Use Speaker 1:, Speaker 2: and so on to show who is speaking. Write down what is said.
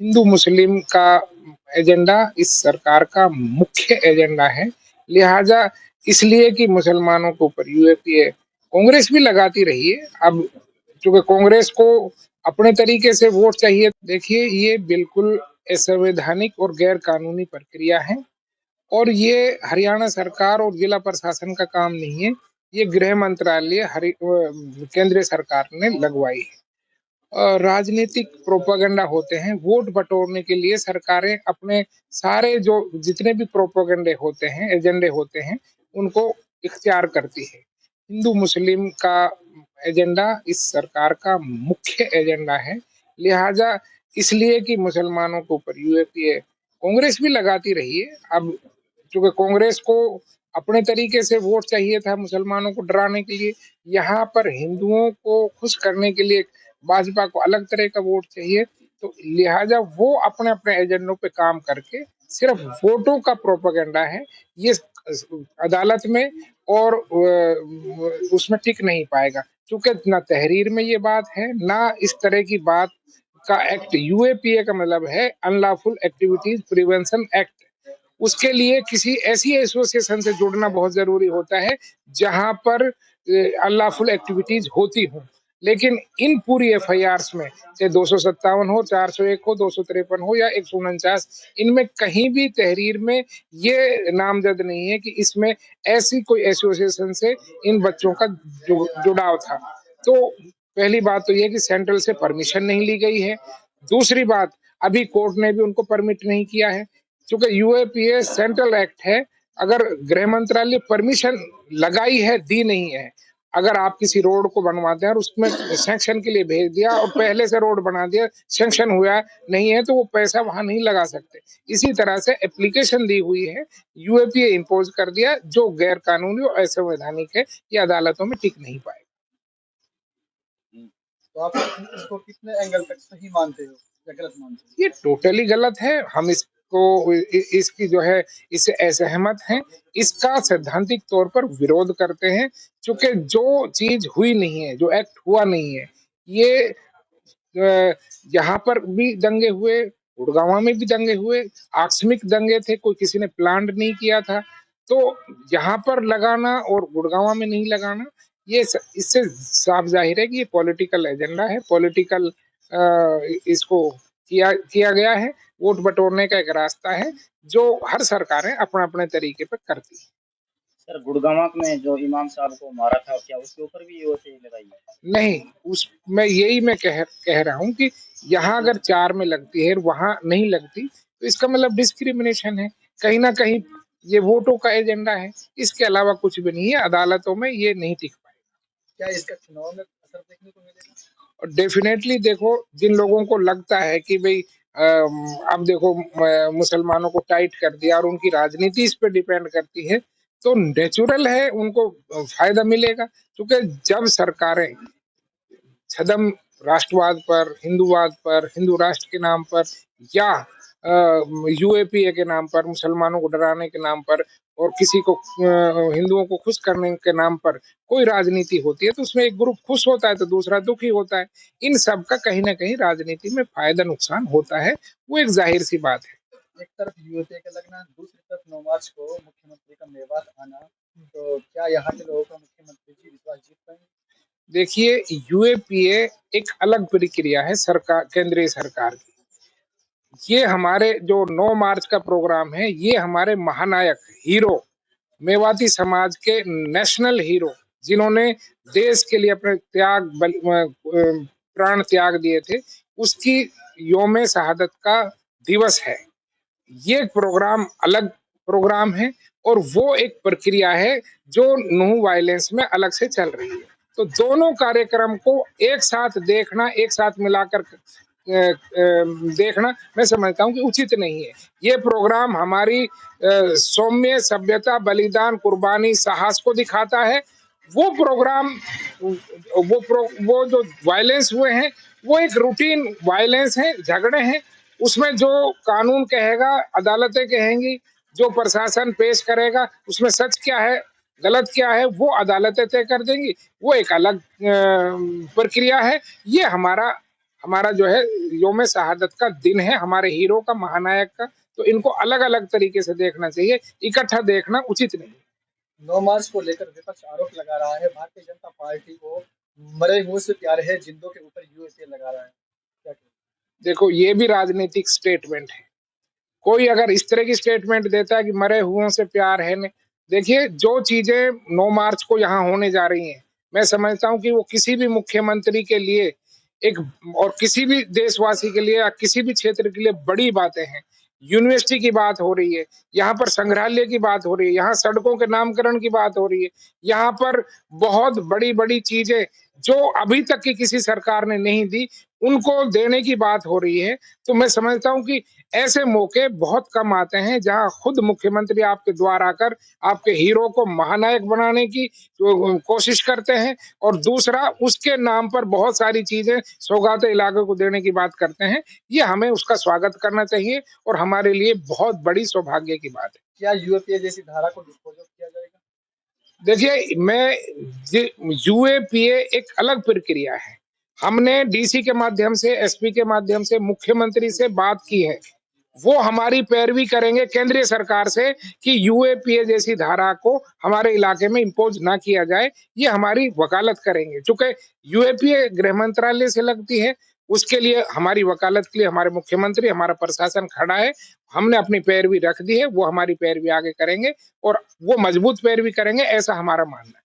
Speaker 1: हिंदू मुस्लिम का एजेंडा इस सरकार का मुख्य एजेंडा है। लिहाजा इसलिए कि मुसलमानों के ऊपर यूएपीए कांग्रेस भी लगाती रही है। अब चूंकि कांग्रेस को अपने तरीके से वोट चाहिए, देखिए ये बिल्कुल असंवैधानिक और गैर कानूनी प्रक्रिया है और ये हरियाणा सरकार और जिला प्रशासन का काम नहीं है। ये गृह मंत्रालय केंद्रीय सरकार ने लगवाई है। राजनीतिक प्रोपागेंडा होते हैं, वोट बटोरने के लिए सरकारें अपने सारे जो जितने भी प्रोपागेंडे होते हैं, एजेंडे होते हैं, उनको इख्तियार करती है। हिंदू मुस्लिम का एजेंडा इस सरकार का मुख्य एजेंडा है। लिहाजा इसलिए कि मुसलमानों के ऊपर यूएपीए कांग्रेस भी लगाती रही है। अब चूंकि कांग्रेस को अपने तरीके से वोट चाहिए था मुसलमानों को डराने के लिए, यहाँ पर हिंदुओं को खुश करने के लिए भाजपा को अलग तरह का वोट चाहिए। तो लिहाजा वो अपने अपने एजेंडों पे काम करके सिर्फ वोटों का प्रोपेगेंडा है ये अदालत में और उसमें टिक नहीं पाएगा, क्योंकि ना तहरीर में ये बात है ना इस तरह की बात का एक्ट। यूएपीए का मतलब है अनलॉफुल एक्टिविटीज प्रिवेंशन एक्ट। उसके लिए किसी ऐसी एसोसिएशन से जुड़ना बहुत जरूरी होता है जहां पर अनलॉफुल एक्टिविटीज होती हों। लेकिन इन पूरी एफआईआर में चाहे 257 हो, 401 हो, 253 हो या 149, इनमें कहीं भी तहरीर में ये नामजद नहीं है कि इसमें ऐसी कोई एसोसिएशन से इन बच्चों का जुड़ाव था। तो पहली बात तो ये कि सेंट्रल से परमिशन नहीं ली गई है। दूसरी बात, अभी कोर्ट ने भी उनको परमिट नहीं किया है, क्योंकि यूएपीए सेंट्रल एक्ट है। अगर गृह मंत्रालय परमिशन लगाई है, दी नहीं है, अगर आप किसी रोड को बनवाते हैं और उसमें सैंक्शन के लिए भेज दिया और पहले से रोड बना दिया, सैंक्शन हुआ नहीं है, तो वो पैसा वहां नहीं लगा सकते। इसी तरह से एप्लीकेशन दी हुई है, यूएपीए इम्पोज कर दिया, जो गैर कानूनी और असंवैधानिक है, ये अदालतों में टिक नहीं पाएगा।
Speaker 2: तो आप इसको कितने एंगल तक सही मानते हो या गलत मानते हो?
Speaker 1: ये टोटली गलत है। हम इसको इसकी जो है इससे असहमत हैं। इसका सैद्धांतिक तौर पर विरोध करते हैं, क्योंकि जो चीज हुई नहीं है, जो एक्ट हुआ नहीं है, ये यहाँ पर भी दंगे हुए, गुड़गांव में भी दंगे हुए, आकस्मिक दंगे थे, कोई किसी ने प्लान नहीं किया था। तो यहाँ पर लगाना और गुड़गांव में नहीं लगाना, ये इससे साफ जाहिर है कि ये पॉलिटिकल एजेंडा है, पॉलिटिकल इसको किया गया है। वोट बटोरने का एक रास्ता है जो हर सरकारें अपने अपने तरीके पर करती है।
Speaker 3: सर, गुड़गांव में जो इमाम साहब को मारा था, क्या उसके ऊपर भी ये लगाई है?
Speaker 1: नहीं, उसमें यही मैं कह रहा हूँ कि यहाँ अगर 4 में लगती है, वहां नहीं लगती, तो इसका मतलब डिस्क्रिमिनेशन है। कहीं ना कहीं ये वोटों का एजेंडा है, इसके अलावा कुछ भी नहीं है। अदालतों में ये नहीं टिक पाएगा।
Speaker 2: क्या इसका चुनाव में असर देखने को मिलेगा?
Speaker 1: और डेफिनेटली देखो, जिन लोगों को लगता है कि भाई अब देखो मुसलमानों को टाइट कर दिया और उनकी राजनीति इस पे डिपेंड करती है, तो नेचुरल है उनको फायदा मिलेगा। क्योंकि जब सरकारें छदम राष्ट्रवाद पर, हिंदूवाद पर, हिंदू राष्ट्र के नाम पर या यूएपीए के नाम पर, मुसलमानों को डराने के नाम पर और किसी को हिंदुओं को खुश करने के नाम पर कोई राजनीति होती है, तो उसमें एक ग्रुप खुश होता है तो दूसरा दुखी होता है। इन सब का कहीं ना कहीं राजनीति में फायदा नुकसान होता है, वो एक जाहिर सी बात है।
Speaker 2: एक तरफ यूएपीए का लगना, दूसरी तरफ 9 मार्च को मुख्यमंत्री का मेवात आना, तो क्या यहाँ के लोगों का मुख्यमंत्री जी विश्वास जीत पाएंगे?
Speaker 1: देखिए, यूएपीए एक अलग प्रक्रिया है सरकार, केंद्रीय सरकार की। ये हमारे जो 9 मार्च का प्रोग्राम है, ये हमारे महानायक हीरो, मेवाती समाज के नेशनल हीरो, जिन्होंने देश के लिए अपने प्राण त्याग दिए थे, उसकी योम शहादत का दिवस है। ये प्रोग्राम अलग प्रोग्राम है और वो एक प्रक्रिया है जो नो वायलेंस में अलग से चल रही है। तो दोनों कार्यक्रम को एक साथ देखना, एक साथ मिलाकर देखना, मैं समझता हूँ कि उचित नहीं है। ये प्रोग्राम हमारी सौम्य सभ्यता, बलिदान, कुर्बानी, साहस को दिखाता है। वो प्रोग्राम वो जो वायलेंस हुए हैं, वो एक रूटीन वायलेंस है, झगड़े हैं। उसमें जो कानून कहेगा, अदालतें कहेंगी, जो प्रशासन पेश करेगा, उसमें सच क्या है, गलत क्या है, वो अदालतें तय कर देंगी। वो एक अलग प्रक्रिया है। ये हमारा हमारा जो है योम शहादत का दिन है, हमारे हीरो का, महानायक का। तो इनको अलग अलग तरीके से देखना चाहिए, इकट्ठा देखना उचित नहीं।
Speaker 2: 9 मार्च को लेकर विपक्ष आरोप लगा रहा है भारतीय जनता पार्टी को मरे हुए से प्यार है, जिंदों के ऊपर यूएसए लगा रहा है, क्या कहें?
Speaker 1: देखो, ये भी राजनीतिक स्टेटमेंट है। कोई अगर इस तरह की स्टेटमेंट देता है कि मरे हुओं से प्यार है, देखिए जो चीजें 9 मार्च को यहाँ होने जा रही हैं, मैं समझता हूँ कि वो किसी भी मुख्यमंत्री के लिए एक, और किसी भी देशवासी के लिए या किसी भी क्षेत्र के लिए बड़ी बातें हैं। यूनिवर्सिटी की बात हो रही है, यहाँ पर संग्रहालय की बात हो रही है, यहाँ सड़कों के नामकरण की बात हो रही है, यहाँ पर बहुत बड़ी बड़ी चीजें जो अभी तक की किसी सरकार ने नहीं दी, उनको देने की बात हो रही है। तो मैं समझता हूँ कि ऐसे मौके बहुत कम आते हैं जहां खुद मुख्यमंत्री आपके द्वार आकर आपके हीरो को महानायक बनाने की कोशिश करते हैं, और दूसरा उसके नाम पर बहुत सारी चीजें सौगातें इलाके को देने की बात करते हैं। ये हमें उसका स्वागत करना चाहिए और हमारे लिए बहुत बड़ी सौभाग्य की बात है।
Speaker 2: क्या यूएपीए जैसी धारा को डिस्पोज ऑफ किया जाएगा?
Speaker 1: देखिए, यूएपीए एक अलग प्रक्रिया है। हमने डीसी के माध्यम से, एसपी के माध्यम से, मुख्यमंत्री से बात की है। वो हमारी पैरवी करेंगे केंद्रीय सरकार से कि यूएपीए जैसी धारा को हमारे इलाके में इम्पोज ना किया जाए। ये हमारी वकालत करेंगे, चूंकि यूएपीए गृह मंत्रालय से लगती है। उसके लिए हमारी वकालत के लिए हमारे मुख्यमंत्री, हमारा प्रशासन खड़ा है। हमने अपनी पैरवी रख दी है, वो हमारी पैरवी आगे करेंगे और वो मजबूत पैरवी करेंगे, ऐसा हमारा मानना है।